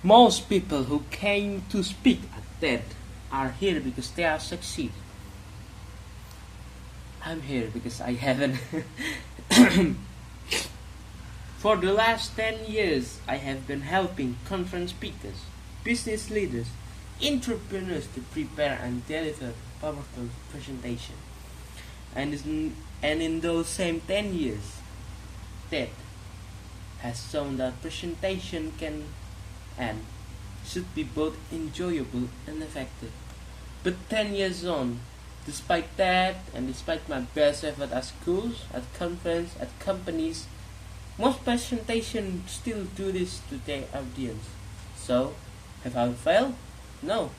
Most people who came to speak at TED are here because they are succeed. I'm here because I haven't. For the last 10 years, I have been helping conference speakers, business leaders, entrepreneurs to prepare and deliver powerful presentation. And in those same 10 years, TED has shown that presentation can and should be both enjoyable and effective. But 10 years on, despite that and despite my best effort at schools, at conferences, at companies, most presentations still do this to their audience. So, have I failed? No,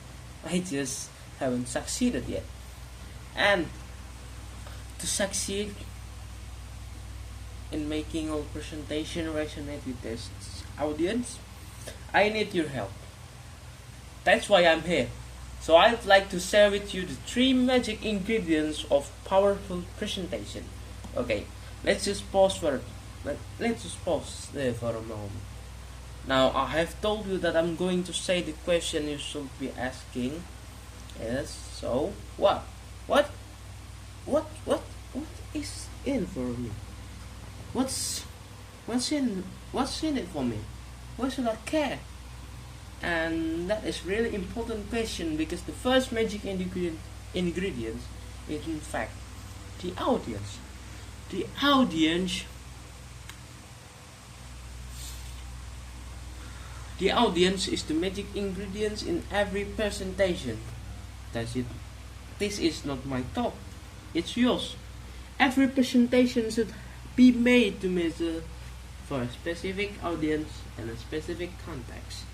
I just haven't succeeded yet. And to succeed in making our presentation resonate with this audience, I need your help. That's why I'm here. So I'd like to share with you the 3 magic ingredients of powerful presentation. Okay, let's just pause there for a moment. Now I have told you that I'm going to say the question you should be asking. Yes, so what is in for me? What's in it for me? Why should I care? And that is really important question, because the first magic ingredient is in fact the audience. The audience is the magic ingredients in every presentation. That's it. This is not my thought. It's yours. Every presentation should be made to measure for a specific audience and a specific context.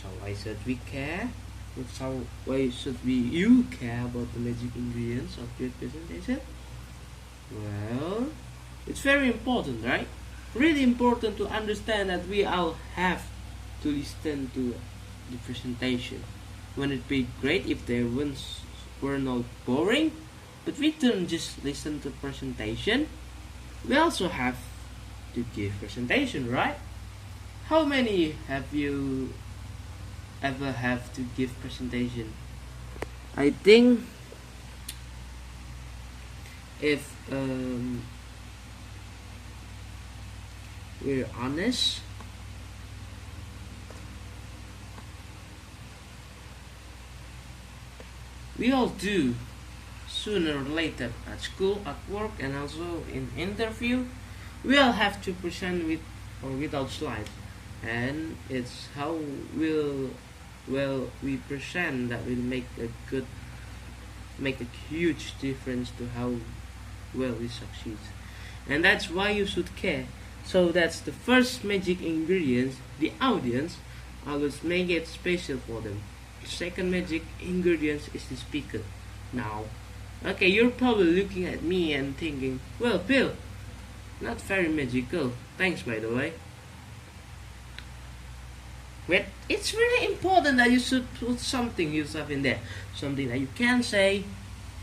So why should we care? Why should you care about the magic ingredients of your presentation? Well, it's very important, right? Really important to understand that we all have to listen to the presentation. Wouldn't it be great if their ones were not boring? But we don't just listen to presentation. We also have to give presentation, right? How many have you ever have to give presentation? I think if we're honest, we all do, sooner or later, at school, at work, and also in interview. We all have to present with or without slides, and it's how we present that will make a huge difference to how well we succeed. And that's why you should care. So that's the first magic ingredient. The audience, always make it special for them. The second magic ingredient is the speaker. Now, okay, you're probably looking at me and thinking, well, Bill, not very magical. Thanks, by the way. But it's really important that you should put something yourself in there. Something that you can say.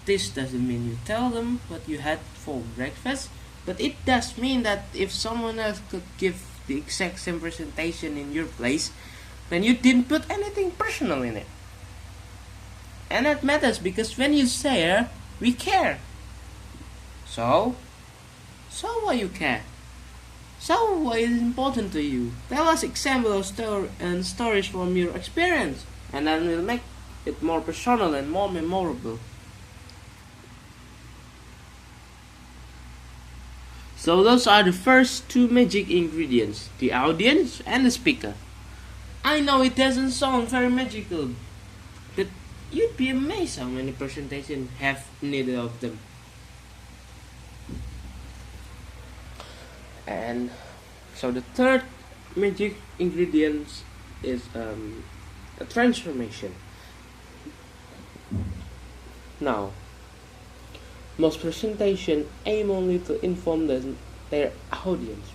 This doesn't mean you tell them what you had for breakfast, but it does mean that if someone else could give the exact same presentation in your place, then you didn't put anything personal in it. And that matters, because when you share, we care. So why you care? So why is it important to you? Tell us examples and stories from your experience, and then we'll make it more personal and more memorable. So those are the first 2 magic ingredients, the audience and the speaker. I know it doesn't sound very magical, but you'd be amazed how many presentations have neither of them. And so the third magic ingredient is a transformation. Now, most presentations aim only to inform their audience,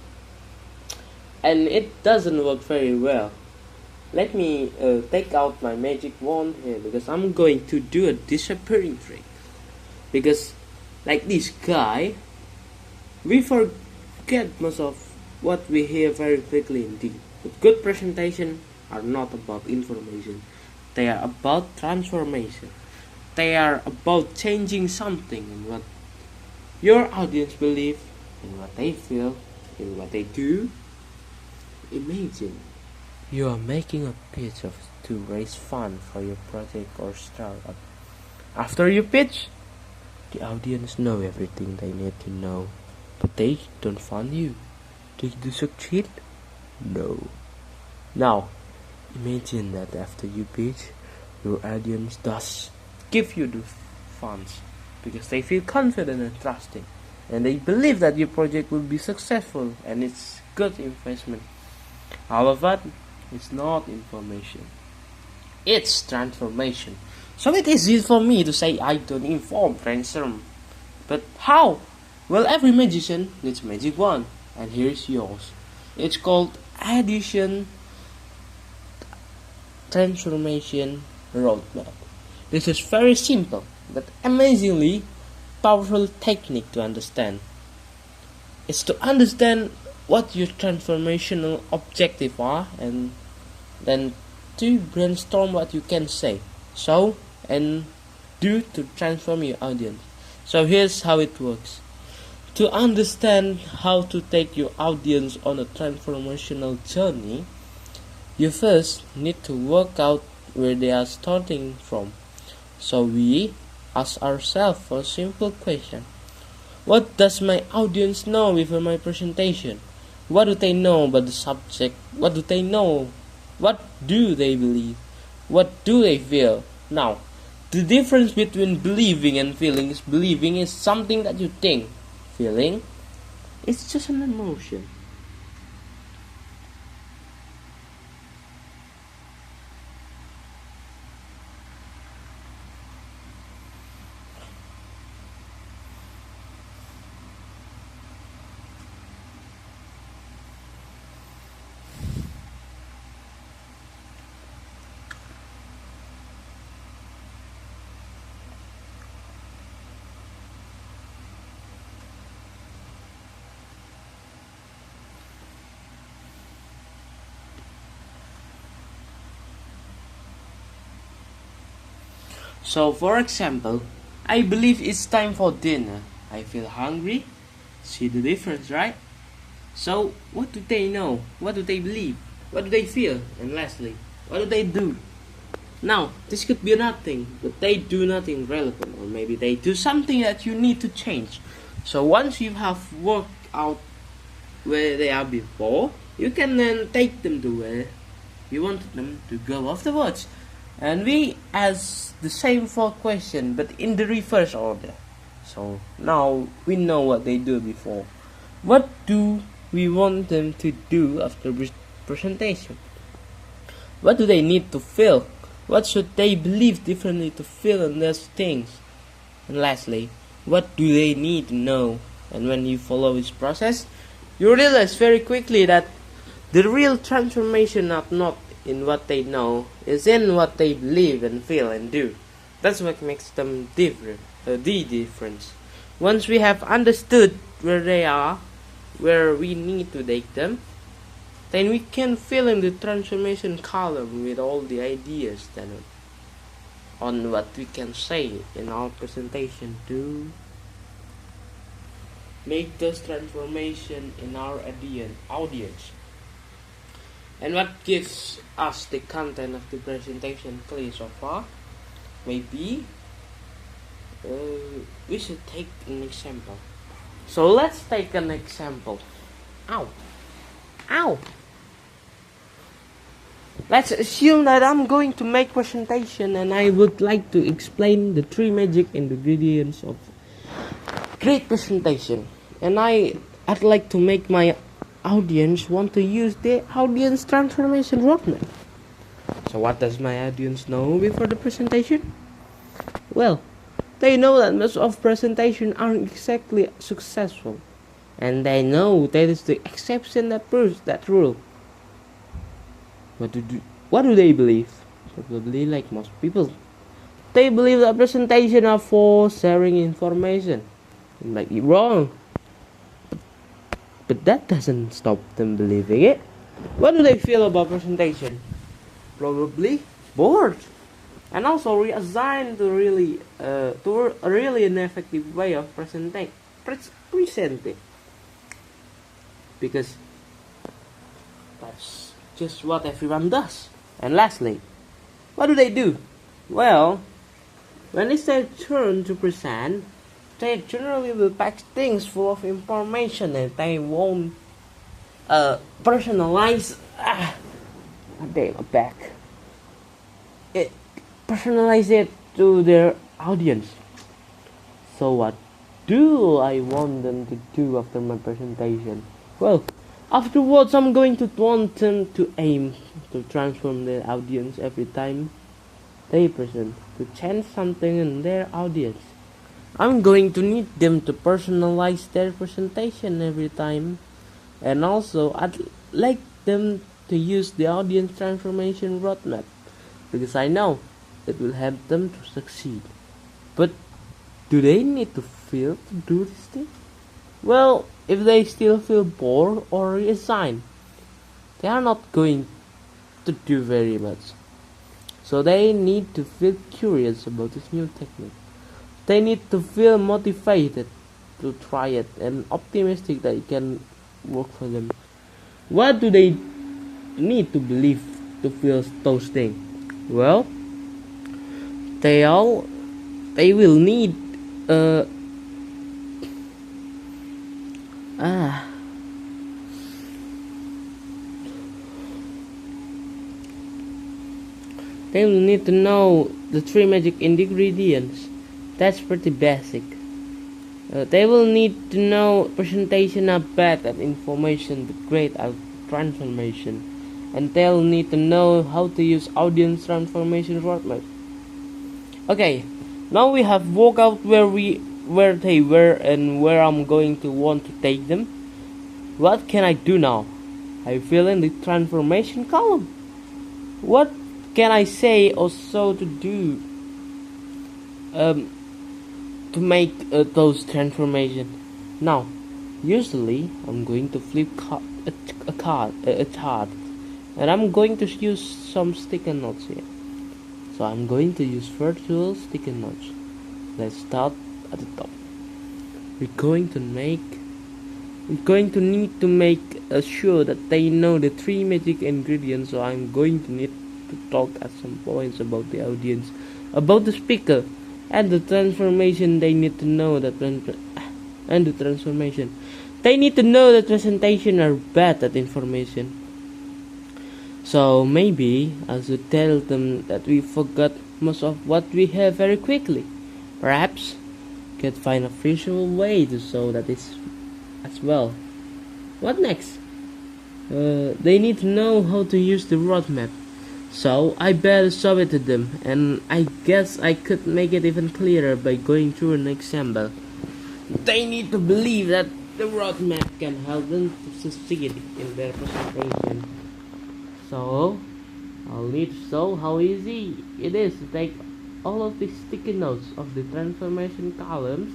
and it doesn't work very well. Let me take out my magic wand here, because I'm going to do a disappearing trick. Because, like this guy, we forget most of what we hear very quickly indeed. With good presentation, are not about information. They are about transformation. They are about changing something in what your audience believe, in what they feel, in what they do. Imagine you are making a pitch to raise funds for your project or startup. After you pitch, the audience know everything they need to know, but they don't fund you. Did you succeed? No. Now, imagine that after you pitch, your audience does give you the funds because they feel confident and trusting, and they believe that your project will be successful and it's good investment. All of that is not information. It's transformation. So it is easy for me to say I don't inform, transform. But how? Well, every magician needs a magic wand, and here is yours. It's called Addition Transformation Roadmap. This is very simple, but amazingly powerful technique to understand. It's to understand what your transformational objectives are, and then to brainstorm what you can say, show, and do to transform your audience. So here's how it works. To understand how to take your audience on a transformational journey, you first need to work out where they are starting from. So we ask ourselves a simple question. What does my audience know before my presentation? What do they know about the subject? What do they know? What do they believe? What do they feel? Now, the difference between believing and feeling is believing is something that you think. Feeling is just an emotion. So, for example, I believe it's time for dinner. I feel hungry. See the difference, right? So, what do they know? What do they believe? What do they feel? And lastly, what do they do? Now, this could be nothing, but they do nothing relevant, or maybe they do something that you need to change. So, once you have worked out where they are before, you can then take them to where you want them to go afterwards. And we ask the same 4 questions, but in the reverse order. So now we know what they do before. What do we want them to do after presentation? What do they need to feel? What should they believe differently to feel on those things? And lastly, what do they need to know? And when you follow this process, you realize very quickly that the real transformation is not in what they know, is in what they believe and feel and do. That's what makes them different, the difference. Once we have understood where they are, where we need to take them, then we can fill in the transformation column with all the ideas then on what we can say in our presentation to make this transformation in our audience. And what gives us the content of the presentation clear so far? Maybe we should take an example. So let's take an example. Ow! Ow! Let's assume that I'm going to make presentation and I would like to explain the 3 magic ingredients of great presentation. And I'd like to make my audience want to use the audience transformation roadmap. So what does my audience know before the presentation? Well, they know that most of presentations aren't exactly successful, and they know that is the exception that proves that rule. What do they believe? Probably like most people, they believe that presentations are for sharing information. It might be wrong, but that doesn't stop them believing it. What do they feel about presentation? probably bored, and also reassign to a really an effective way of presenting, because that's just what everyone does. And lastly, what do? Well, when it's their turn to present, they generally will pack things full of information and they won't personalize. Damn, I'm back. Personalize it to their audience. So what do I want them to do after my presentation? Well, afterwards I'm going to want them to aim to transform their audience every time they present, to change something in their audience. I'm going to need them to personalize their presentation every time, and also I'd like them to use the audience transformation roadmap, because I know it will help them to succeed. But do they need to feel to do this thing? Well, if they still feel bored or resigned, they are not going to do very much. So they need to feel curious about this new technique. They need to feel motivated to try it and optimistic that it can work for them. What do they need to believe to feel those things? Well, they will need they will need to know the 3 magic ingredients. That's pretty basic. They will need to know presentation are bad at information but great at transformation. And they'll need to know how to use audience transformation roadmap. Okay, now we have worked out where they were and where I'm going to want to take them. What can I do now? I fill in the transformation column. What can I say also to do to make those transformations? Now, usually I'm going to flip a chart, and I'm going to use some sticky notes here. So I'm going to use virtual sticky notes. Let's start at the top. We're going to need to make sure that they know the 3 magic ingredients. So I'm going to need to talk at some points about the audience, about the speaker, and the transformation. They need to know that and the transformation. They need to know that presentation are bad at information. So maybe I should tell them that we forgot most of what we have very quickly. Perhaps could find a visual way to show that is as well. What next? They need to know how to use the roadmap. So I better show it to them, and I guess I could make it even clearer by going through an example. They need to believe that the roadmap can help them to succeed in their presentation. So I'll need to show how easy it is to take all of these sticky notes of the transformation columns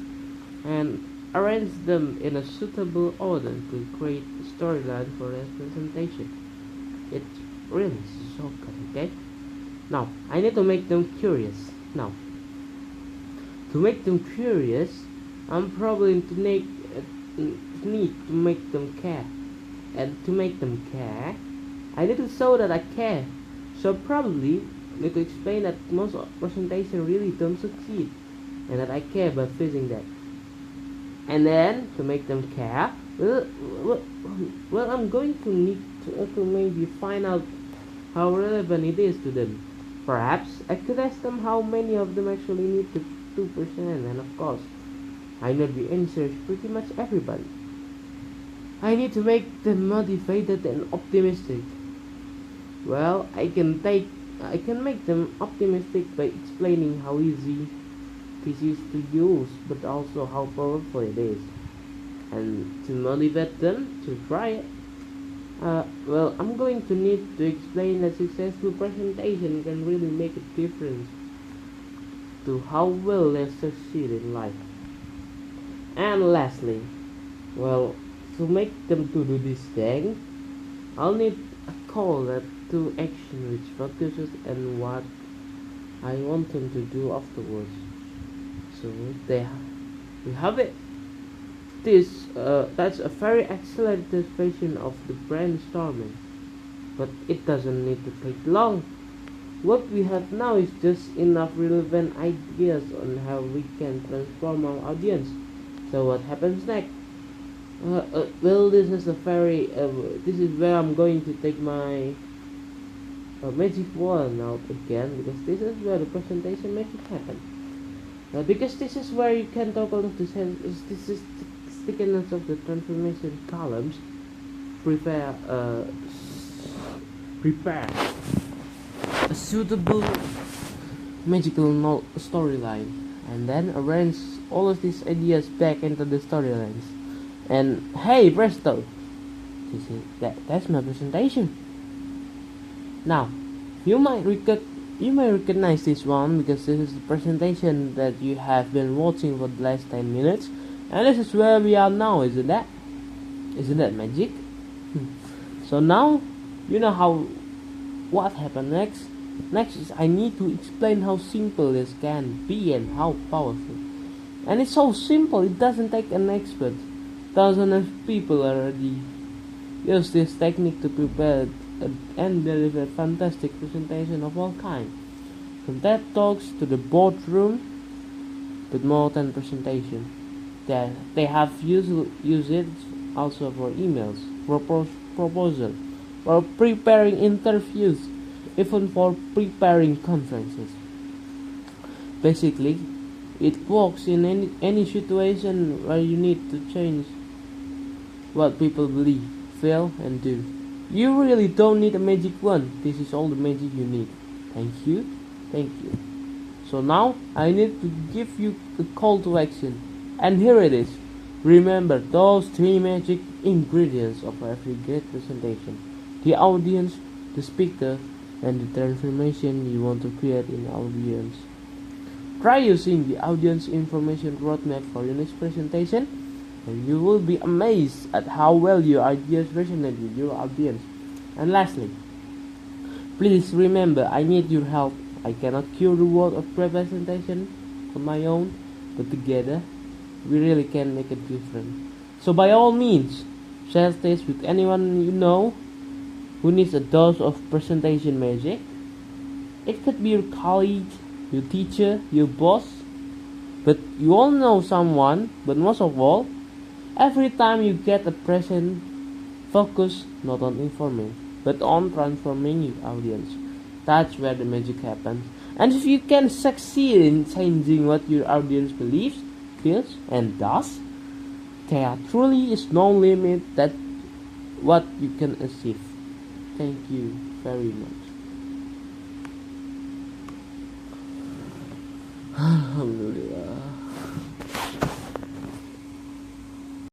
and arrange them in a suitable order to create a storyline for their presentation. It's really so good, okay? Now, I need to make them curious. Now, to make them curious, I'm probably to need to make them care. And to make them care, I need to show that I care. So probably need to explain that most presentation really don't succeed, and that I care about fixing that. And then to make them care, well I'm going to need to maybe find out how relevant it is to them. Perhaps I could ask them how many of them actually need to 2%, and of course I know the answer is pretty much everybody. I need to make them motivated and optimistic. Well, I can make them optimistic by explaining how easy this is to use, but also how powerful it is, and to motivate them to try it. Well, I'm going to need to explain that successful presentation can really make a difference to how well they succeed in life. And lastly, well, to make them to do this thing, I'll need a call that to action which focuses on what I want them to do afterwards. So we have it. That's a very accelerated version of the brainstorming, but it doesn't need to take long. What we have now is just enough relevant ideas on how we can transform our audience. So what happens next? Well, this is where I'm going to take my magic wand out again, because this is where the presentation magic happens. Because this is where you can toggle the stickiness of the transformation columns, prepare a suitable magical storyline, and then arrange all of these ideas back into the storylines. And hey, presto! That's my presentation. Now, you might recognize this one because this is the presentation that you have been watching for the last 10 minutes, and this is where we are now, isn't that? Isn't that magic? So now, you know what happened next. Next is I need to explain how simple this can be and how powerful. And it's so simple, it doesn't take an expert. Thousands of people already use this technique to prepare and deliver fantastic presentation of all kinds, from TED Talks to the boardroom, but more than presentation. They have used it also for emails, proposal, for preparing interviews, even for preparing conferences. Basically, it works in any situation where you need to change what people believe, feel, and do. You really don't need a magic wand. This is all the magic you need. Thank you. Thank you. So now I need to give you the call to action. And here it is. Remember those 3 magic ingredients of every great presentation: the audience, the speaker, and the transformation you want to create in the audience. Try using the audience information roadmap for your next presentation, and you will be amazed at how well your ideas resonate with your audience. And lastly, please remember, I need your help. I cannot cure the world of presentation on my own, but together we really can make a difference. So by all means, share this with anyone you know who needs a dose of presentation magic. It could be your colleague, your teacher, your boss, but you all know someone. But most of all, every time you get a present, focus not on informing, but on transforming your audience. That's where the magic happens. And if you can succeed in changing what your audience believes, feels, and does, there truly is no limit that what you can achieve. Thank you very much.